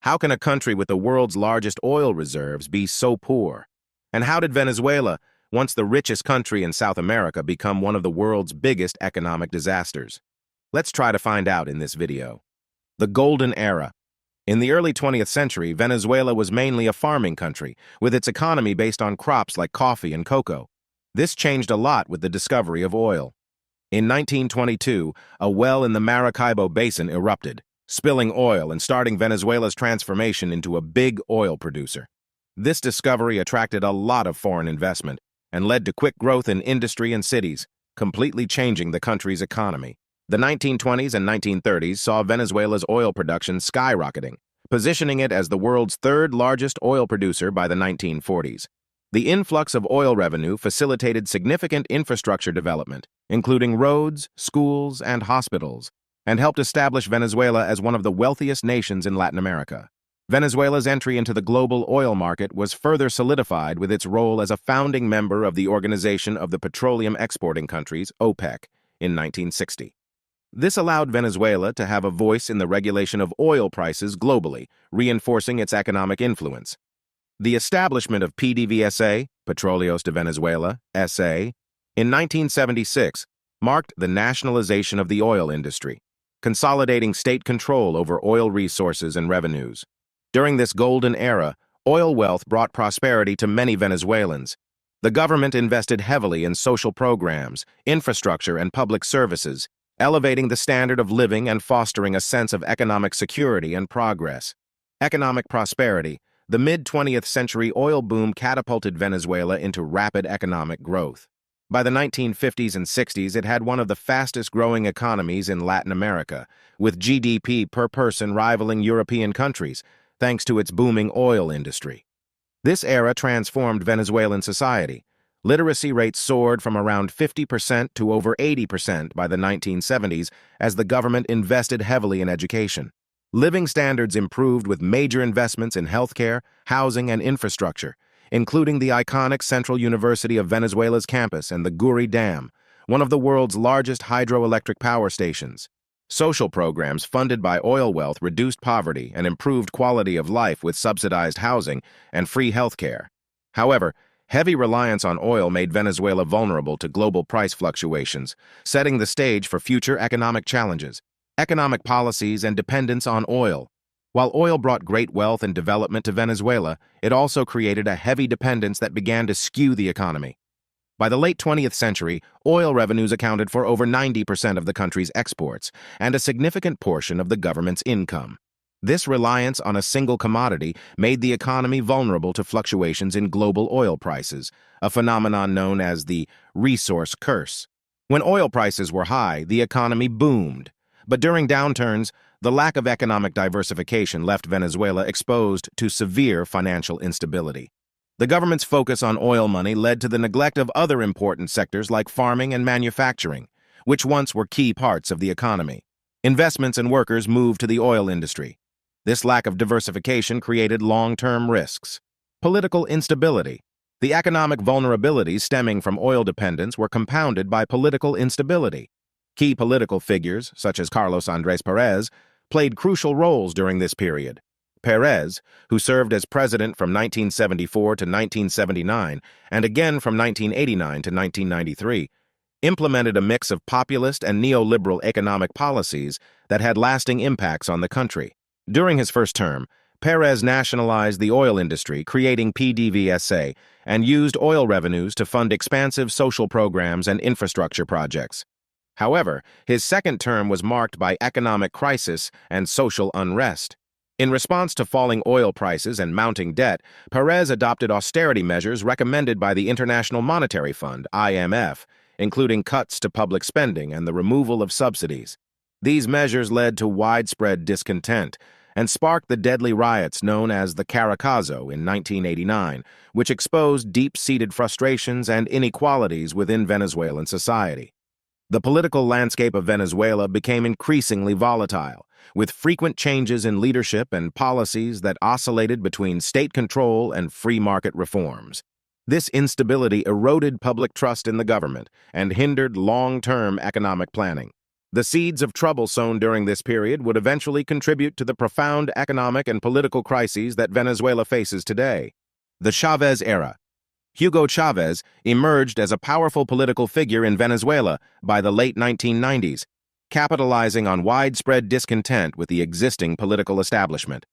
How can a country with the world's largest oil reserves be so poor? And how did Venezuela, once the richest country in South America, become one of the world's biggest economic disasters? Let's try to find out in this video. The Golden Era. In the early 20th century, Venezuela was mainly a farming country, with its economy based on crops like coffee and cocoa. This changed a lot with the discovery of oil. In 1922, a well in the Maracaibo Basin erupted, spilling oil and starting Venezuela's transformation into a big oil producer. This discovery attracted a lot of foreign investment and led to quick growth in industry and cities, completely changing the country's economy. The 1920s and 1930s saw Venezuela's oil production skyrocketing, positioning it as the world's third largest oil producer by the 1940s. The influx of oil revenue facilitated significant infrastructure development, including roads, schools, and hospitals, and helped establish Venezuela as one of the wealthiest nations in Latin America. Venezuela's entry into the global oil market was further solidified with its role as a founding member of the Organization of the Petroleum Exporting Countries, OPEC, in 1960. This allowed Venezuela to have a voice in the regulation of oil prices globally, reinforcing its economic influence. The establishment of PDVSA, Petróleos de Venezuela, S.A., in 1976 marked the nationalization of the oil industry, consolidating state control over oil resources and revenues. During this golden era, oil wealth brought prosperity to many Venezuelans. The government invested heavily in social programs, infrastructure, and public services, elevating the standard of living and fostering a sense of economic security and progress. Economic prosperity. The mid-20th century oil boom catapulted Venezuela into rapid economic growth. By the 1950s and 60s, it had one of the fastest-growing economies in Latin America, with GDP per person rivaling European countries, thanks to its booming oil industry. This era transformed Venezuelan society. Literacy rates soared from around 50% to over 80% by the 1970s as the government invested heavily in education. Living standards improved with major investments in healthcare, housing, and infrastructure, including the iconic Central University of Venezuela's campus and the Guri Dam, one of the world's largest hydroelectric power stations. Social programs funded by oil wealth reduced poverty and improved quality of life with subsidized housing and free healthcare. However, heavy reliance on oil made Venezuela vulnerable to global price fluctuations, setting the stage for future economic challenges. Economic policies and dependence on oil. While oil brought great wealth and development to Venezuela, it also created a heavy dependence that began to skew the economy. By the late 20th century, oil revenues accounted for over 90% of the country's exports and a significant portion of the government's income. This reliance on a single commodity made the economy vulnerable to fluctuations in global oil prices, a phenomenon known as the resource curse. When oil prices were high, the economy boomed. But during downturns, the lack of economic diversification left Venezuela exposed to severe financial instability. The government's focus on oil money led to the neglect of other important sectors like farming and manufacturing, which once were key parts of the economy. Investments and workers moved to the oil industry. This lack of diversification created long-term risks. Political instability. The economic vulnerabilities stemming from oil dependence were compounded by political instability. Key political figures, such as Carlos Andrés Pérez, played crucial roles during this period. Pérez, who served as president from 1974 to 1979 and again from 1989 to 1993, implemented a mix of populist and neoliberal economic policies that had lasting impacts on the country. During his first term, Pérez nationalized the oil industry, creating PDVSA, and used oil revenues to fund expansive social programs and infrastructure projects. However, his second term was marked by economic crisis and social unrest. In response to falling oil prices and mounting debt, Pérez adopted austerity measures recommended by the International Monetary Fund, IMF, including cuts to public spending and the removal of subsidies. These measures led to widespread discontent and sparked the deadly riots known as the Caracazo in 1989, which exposed deep-seated frustrations and inequalities within Venezuelan society. The political landscape of Venezuela became increasingly volatile, with frequent changes in leadership and policies that oscillated between state control and free market reforms. This instability eroded public trust in the government and hindered long-term economic planning. The seeds of trouble sown during this period would eventually contribute to the profound economic and political crises that Venezuela faces today. The Chávez Era. Hugo Chávez emerged as a powerful political figure in Venezuela by the late 1990s, capitalizing on widespread discontent with the existing political establishment.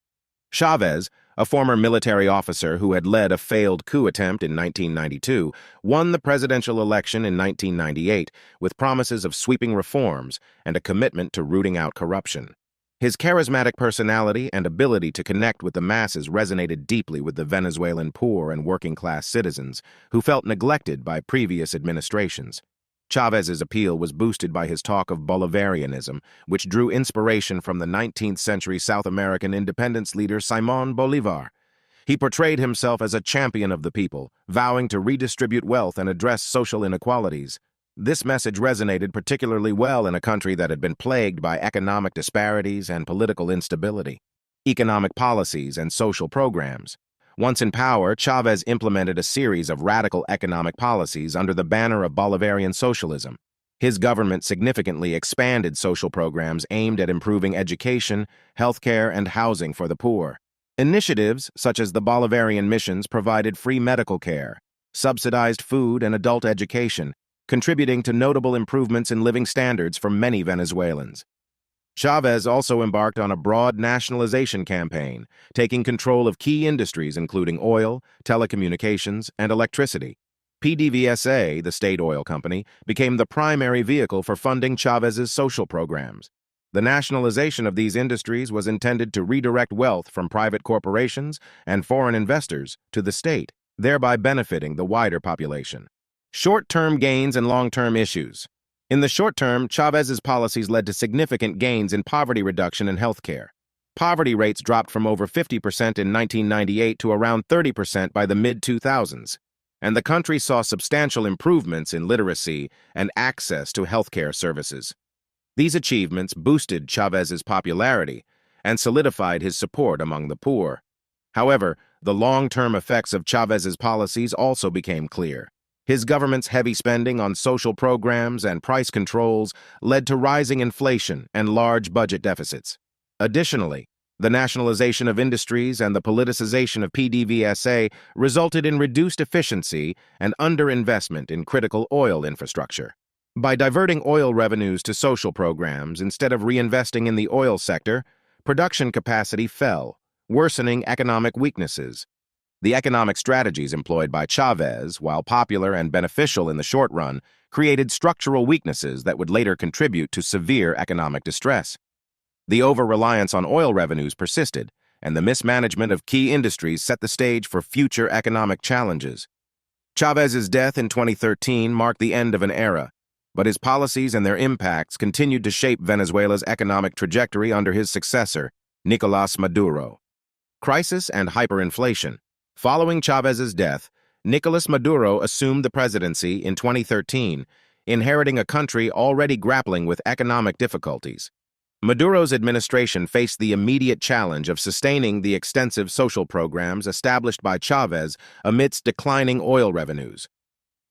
Chávez, a former military officer who had led a failed coup attempt in 1992, won the presidential election in 1998 with promises of sweeping reforms and a commitment to rooting out corruption. His charismatic personality and ability to connect with the masses resonated deeply with the Venezuelan poor and working-class citizens who felt neglected by previous administrations. Chávez's appeal was boosted by his talk of Bolivarianism, which drew inspiration from the 19th century South American independence leader Simón Bolívar. He portrayed himself as a champion of the people, vowing to redistribute wealth and address social inequalities. This message resonated particularly well in a country that had been plagued by economic disparities and political instability. Economic policies and social programs. Once in power, Chávez implemented a series of radical economic policies under the banner of Bolivarian socialism. His government significantly expanded social programs aimed at improving education, healthcare, and housing for the poor. Initiatives such as the Bolivarian missions provided free medical care, subsidized food and adult education, contributing to notable improvements in living standards for many Venezuelans. Chávez also embarked on a broad nationalization campaign, taking control of key industries including oil, telecommunications, and electricity. PDVSA, the state oil company, became the primary vehicle for funding Chávez's social programs. The nationalization of these industries was intended to redirect wealth from private corporations and foreign investors to the state, thereby benefiting the wider population. Short-term gains and long-term issues. In the short term, Chávez's policies led to significant gains in poverty reduction and healthcare. Poverty rates dropped from over 50% in 1998 to around 30% by the mid-2000s, and the country saw substantial improvements in literacy and access to healthcare services. These achievements boosted Chávez's popularity and solidified his support among the poor. However, the long-term effects of Chávez's policies also became clear. His government's heavy spending on social programs and price controls led to rising inflation and large budget deficits. Additionally, the nationalization of industries and the politicization of PDVSA resulted in reduced efficiency and underinvestment in critical oil infrastructure. By diverting oil revenues to social programs instead of reinvesting in the oil sector, production capacity fell, worsening economic weaknesses. The economic strategies employed by Chávez, while popular and beneficial in the short run, created structural weaknesses that would later contribute to severe economic distress. The over-reliance on oil revenues persisted, and the mismanagement of key industries set the stage for future economic challenges. Chávez's death in 2013 marked the end of an era, but his policies and their impacts continued to shape Venezuela's economic trajectory under his successor, Nicolás Maduro. Crisis and hyperinflation. Following Chávez's death, Nicolás Maduro assumed the presidency in 2013, inheriting a country already grappling with economic difficulties. Maduro's administration faced the immediate challenge of sustaining the extensive social programs established by Chávez amidst declining oil revenues.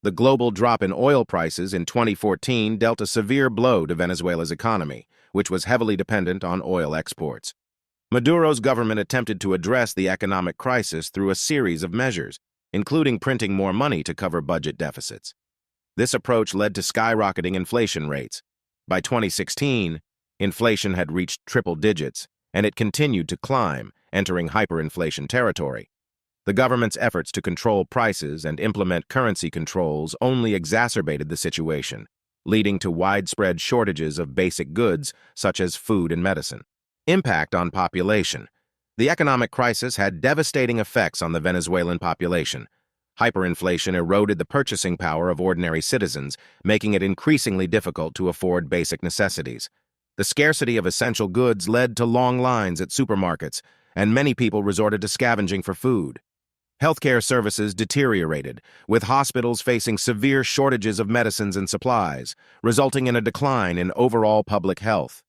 The global drop in oil prices in 2014 dealt a severe blow to Venezuela's economy, which was heavily dependent on oil exports. Maduro's government attempted to address the economic crisis through a series of measures, including printing more money to cover budget deficits. This approach led to skyrocketing inflation rates. By 2016, inflation had reached triple digits, and it continued to climb, entering hyperinflation territory. The government's efforts to control prices and implement currency controls only exacerbated the situation, leading to widespread shortages of basic goods such as food and medicine. Impact on population. The economic crisis had devastating effects on the Venezuelan population. Hyperinflation eroded the purchasing power of ordinary citizens, making it increasingly difficult to afford basic necessities. The scarcity of essential goods led to long lines at supermarkets, and many people resorted to scavenging for food. Healthcare services deteriorated, with hospitals facing severe shortages of medicines and supplies, resulting in a decline in overall public health.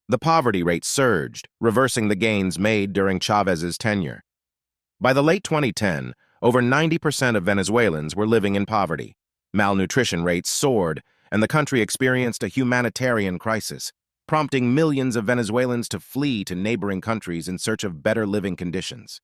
The poverty rate surged, reversing the gains made during Chávez's tenure. By the late 2010, over 90% of Venezuelans were living in poverty. Malnutrition rates soared, and the country experienced a humanitarian crisis, prompting millions of Venezuelans to flee to neighboring countries in search of better living conditions.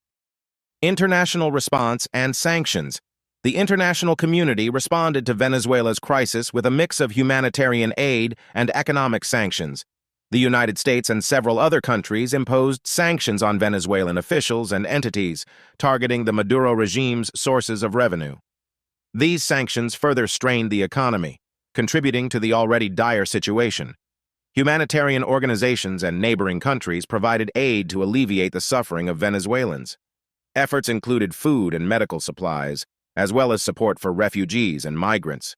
International response and sanctions. The international community responded to Venezuela's crisis with a mix of humanitarian aid and economic sanctions. The United States and several other countries imposed sanctions on Venezuelan officials and entities, targeting the Maduro regime's sources of revenue. These sanctions further strained the economy, contributing to the already dire situation. Humanitarian organizations and neighboring countries provided aid to alleviate the suffering of Venezuelans. Efforts included food and medical supplies, as well as support for refugees and migrants.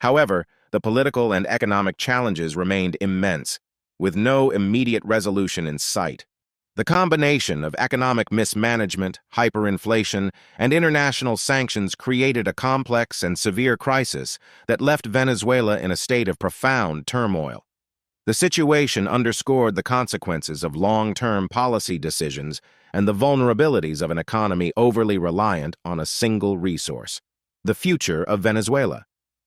However, the political and economic challenges remained immense, with no immediate resolution in sight. The combination of economic mismanagement, hyperinflation, and international sanctions created a complex and severe crisis that left Venezuela in a state of profound turmoil. The situation underscored the consequences of long-term policy decisions and the vulnerabilities of an economy overly reliant on a single resource: the future of Venezuela.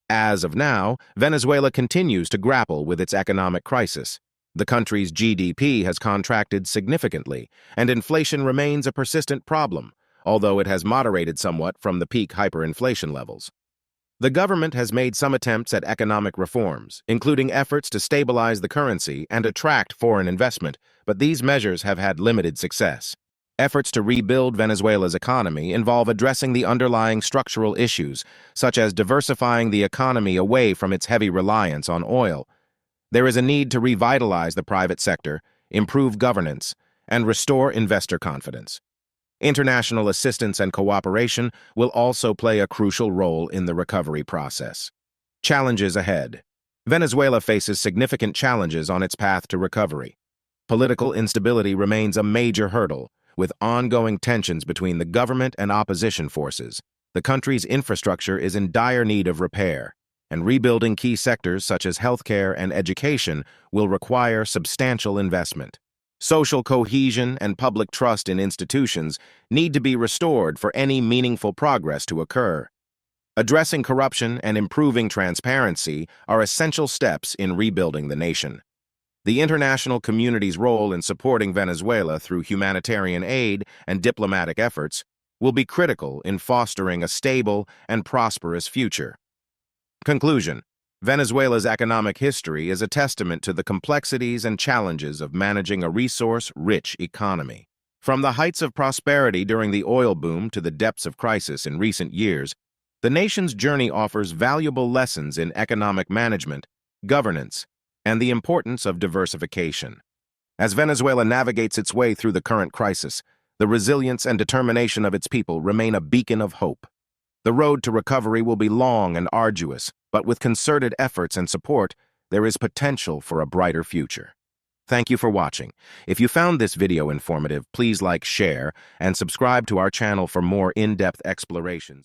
As of now, Venezuela continues to grapple with its economic crisis. The country's GDP has contracted significantly, and inflation remains a persistent problem, although it has moderated somewhat from the peak hyperinflation levels. The government has made some attempts at economic reforms, including efforts to stabilize the currency and attract foreign investment, but these measures have had limited success. Efforts to rebuild Venezuela's economy involve addressing the underlying structural issues, such as diversifying the economy away from its heavy reliance on oil. There is a need to revitalize the private sector, improve governance, and restore investor confidence. International assistance and cooperation will also play a crucial role in the recovery process. Challenges ahead. Venezuela faces significant challenges on its path to recovery. Political instability remains a major hurdle, with ongoing tensions between the government and opposition forces. The country's infrastructure is in dire need of repair, and rebuilding key sectors such as healthcare and education will require substantial investment. Social cohesion and public trust in institutions need to be restored for any meaningful progress to occur. Addressing corruption and improving transparency are essential steps in rebuilding the nation. The international community's role in supporting Venezuela through humanitarian aid and diplomatic efforts will be critical in fostering a stable and prosperous future. Conclusion. Venezuela's economic history is a testament to the complexities and challenges of managing a resource-rich economy. From the heights of prosperity during the oil boom to the depths of crisis in recent years, the nation's journey offers valuable lessons in economic management, governance, and the importance of diversification. As Venezuela navigates its way through the current crisis, the resilience and determination of its people remain a beacon of hope. The road to recovery will be long and arduous, but with concerted efforts and support, there is potential for a brighter future. Thank you for watching. If you found this video informative, please like, share, and subscribe to our channel for more in-depth explorations.